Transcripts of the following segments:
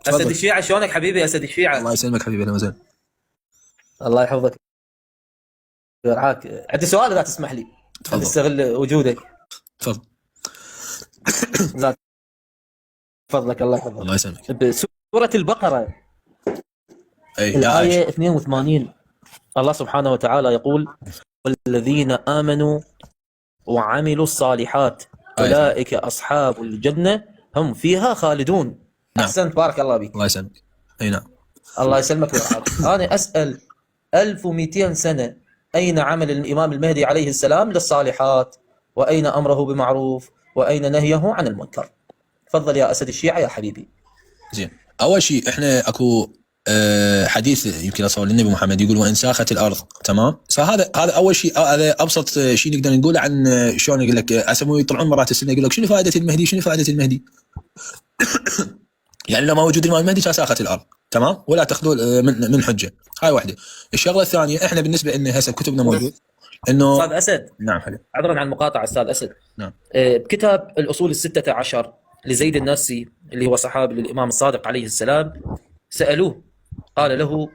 اسد الشيعة، شلونك حبيبي اسد الشيعة؟ الله يسلمك حبيبي، اهلا وسهلا. الله يحفظك ويرعاك. عندي سؤال اذا تسمح لي. تفضل. استغل وجودك. تفضل. لا فضلك الله يحفظك. الله يسلمك. بسورة البقرة اي الآية 82 الله سبحانه وتعالى يقول: والذين آمنوا وعملوا الصالحات أولئك أصحاب الجنة هم فيها خالدون. نعم. أحسنت، بارك الله بك. الله يسلمك. اي نعم. الله يسلمك ويرعاك. أنا أسأل 1200 سنة أين عمل الإمام المهدي عليه السلام للصالحات؟ وأين أمره بمعروف؟ وأين نهيه عن المنكر؟ تفضل يا أسد الشيعة يا حبيبي. زين، اول شيء احنا اكو حديث يمكن اصور للنبي محمد يقول وان ساخت الارض، تمام؟ هذا اول شيء، هذا ابسط شيء نقدر نقوله عن شلون يقول لك اسمو يطلعون مرات السنه يقول لك شنو فائده المهدي، شنو فائده المهدي؟ يعني لو ما وجود الامام المهدي كان ساخت الارض، تمام؟ ولا تاخذوا من حجه. هاي واحده. الشغله الثانيه، احنا بالنسبه لنا هسه كتبنا موجود انه أستاذ أسد. نعم حبيبي. عذرا عن المقاطعة أستاذ أسد. نعم. بكتاب الأصول الستة عشر لزيد الناسي اللي هو صحابي للإمام الصادق عليه السلام، سألوه قال له: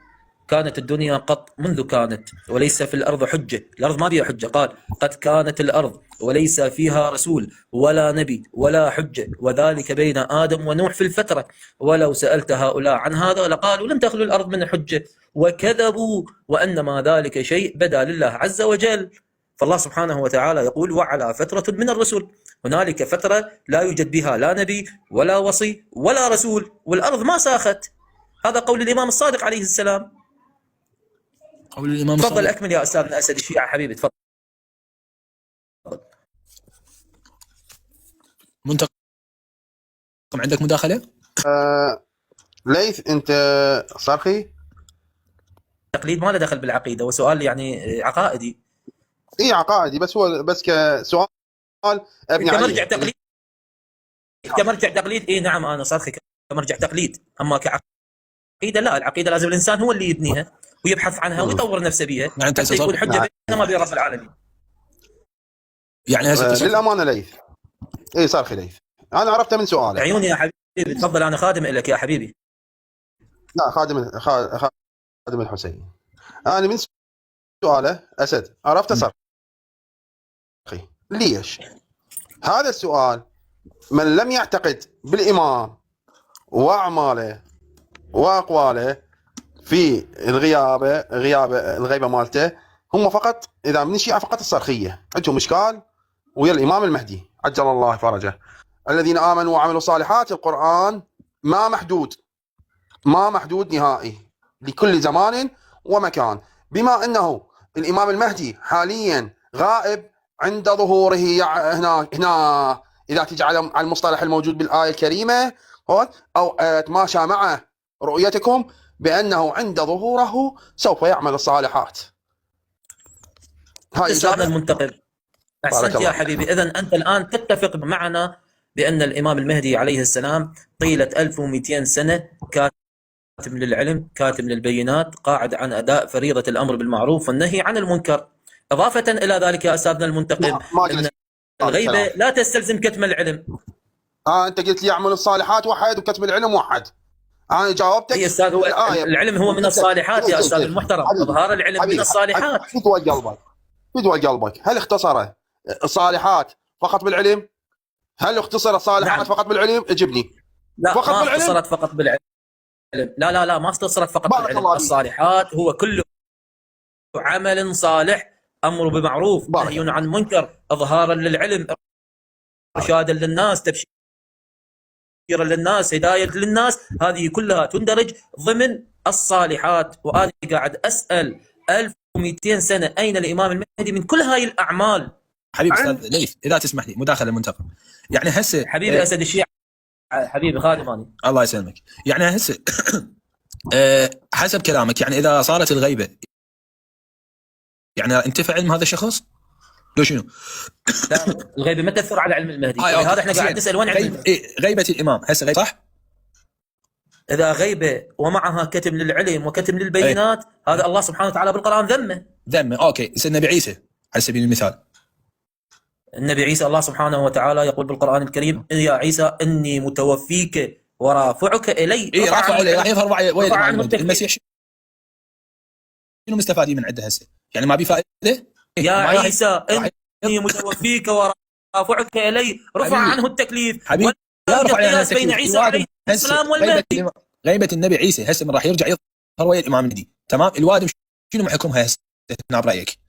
كانت الدنيا قط منذ كانت وليس في الأرض حجة. الأرض ما فيها حجة. قال: قد كانت الأرض وليس فيها رسول ولا نبي ولا حجة، وذلك بين آدم ونوح في الفترة، ولو سألت هؤلاء عن هذا لقالوا لن تخلو الأرض من حجة، وكذبوا، وأنما ذلك شيء بدا لله عز وجل. فالله سبحانه وتعالى يقول: وعلى فترة من الرسل. هنالك فترة لا يوجد بها لا نبي ولا وصي ولا رسول، والأرض ما ساخت. هذا قول الإمام الصادق عليه السلام. قول الامام تفضل الصادق. أكمل يا أستاذنا أسد الشيعة حبيبي، تفضل. منتقم، عندك مداخله؟ ليث انت صرخي؟ التقليد ما له دخل بالعقيدة، وسؤال يعني عقائدي. اي عقائدي، بس هو بس كسؤال ابني عليه. كمرجع تقليد، كمرجع تقليد. اي نعم انا صرخي كمرجع تقليد، اما كعقيدة لا. العقيدة لازم الإنسان هو اللي يبنيها ويبحث عنها ويطور نفسه بها يعني انت حتى يكون حجة بينما بين رب العالمين. يعني هسه للامانه ليث، اي صرخي ليث، انا عرفته من سؤالك. عيوني يا حبيبي، تفضل، انا خادم لك يا حبيبي. لا، خادم الحسين. انا من سؤاله اسد عرفته صرخي. ليش؟ هذا السؤال من لم يعتقد بالامام واعماله واقواله في الغيبه مالته، هم فقط اذا من الشيعه فقط الصرخيه عندهم اشكال ويا الامام المهدي عجل الله فرجه. الذين امنوا وعملوا الصالحات، القران ما محدود نهائي، لكل زمان ومكان. بما انه الامام المهدي حاليا غائب عند ظهوره هنا اذا تجي على المصطلح الموجود بالايه الكريمه، او تماشى مع رؤيتكم بانه عند ظهوره سوف يعمل الصالحات. هاي أستاذنا المنتقب، أحسنت يا حبيبي. إذن أنت الآن تتفق معنا بأن الإمام المهدي عليه السلام طيلة 1200 سنة كاتم للعلم، كاتم للبينات، قاعد عن أداء فريضة الأمر بالمعروف والنهي عن المنكر. إضافة إلى ذلك يا أستاذنا المنتقب، أن الغيبة لا تستلزم كتم العلم. أنت قلت لي يعمل الصالحات وحد وكتم العلم وحد. أنا جاوبتك. يا أستاذ، هو العلم هو من الصالحات يا أستاذ المحترم. إظهار العلم من الصالحات. فدوى قلبك، هل اختصر الصالحات فقط بالعلم؟ هل اختصر الصالحات فقط بالعلم؟ اجبني. لا، فقط ما بالعلم؟ اختصرت فقط بالعلم. لا ما اختصرت فقط بالعلم. الصالحات هو كل عمل صالح، أمر بمعروف، نهي عن منكر، إظهارا للعلم، إرشادا للناس، تبشيرا للناس، هداية للناس. هذه كلها تندرج ضمن الصالحات. وأنا قاعد أسأل 1200 سنة أين الإمام المهدي من كل هاي الأعمال؟ حبيبي أستاذ ليث، إذا تسمح لي مداخلة المنتقم. يعني هسه حبيبي أسد الشيعة حبيبي خادماني. الله يسلمك. يعني هسه حسب كلامك، يعني إذا صارت الغيبة يعني انتفع علم هذا الشخص؟ لو شنو؟ لا، الغيبة ما تأثر على علم المهدي. هذا احنا قاعد نسأل وين علم غيبة الإمام هسه غيبة صح؟ إذا غيبة ومعها كتم للعلم وكتم للبينات، هذا الله سبحانه وتعالى بالقرآن ذمه. أوكي. النبي عيسى على سبيل المثال، النبي عيسى الله سبحانه وتعالى يقول بالقرآن الكريم: يا عيسى إني متوفيك ورافعك الي. اي رفع عليه راح يظهر ويا رفع الامام عنه المهدي. التكليف. المسيح شنو مستفادين من عنده هسه؟ يعني ما بي فائده؟ يا ما راح عيسى اني متوفيك ورافعك الي، رفع حبيبي. عنه التكليف. حبيبي ولا لا يوجد رفع عنه قياس بين التكليف. عيسى عليه السلام والمهدي. غيبة النبي عيسى هسه من راح يرجع يظهر ويا الامام المهدي، تمام؟ الوادم شنو محكمها هسه برايك؟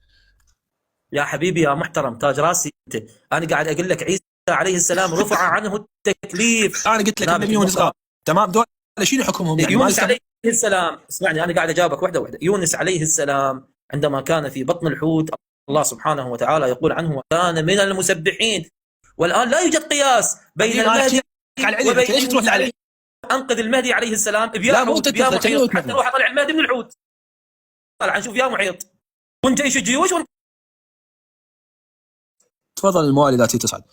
يا حبيبي يا محترم تاج راسي انت، انا قاعد اقول لك عيسى عليه السلام رفع عنه التكليف. انا قلت لك النبي يونس غاب، تمام؟ دول شنو حكمهم يعني؟ يونس عليه السلام، اسمعني انا قاعد اجاوبك واحده واحده. يونس عليه السلام عندما كان في بطن الحوت الله سبحانه وتعالى يقول عنه وكان من المسبحين. والان لا يوجد قياس بين المهدي وبين ليش تروح عليه؟ انقذ المهدي عليه السلام بيا لا مو حوت بيا محيط، تنقذ. حتى روح اطلع المهدي من الحوت، طلع نشوف يا محيط وانت ايش الجيوش. تفضل الموالي ذاتي تصعد.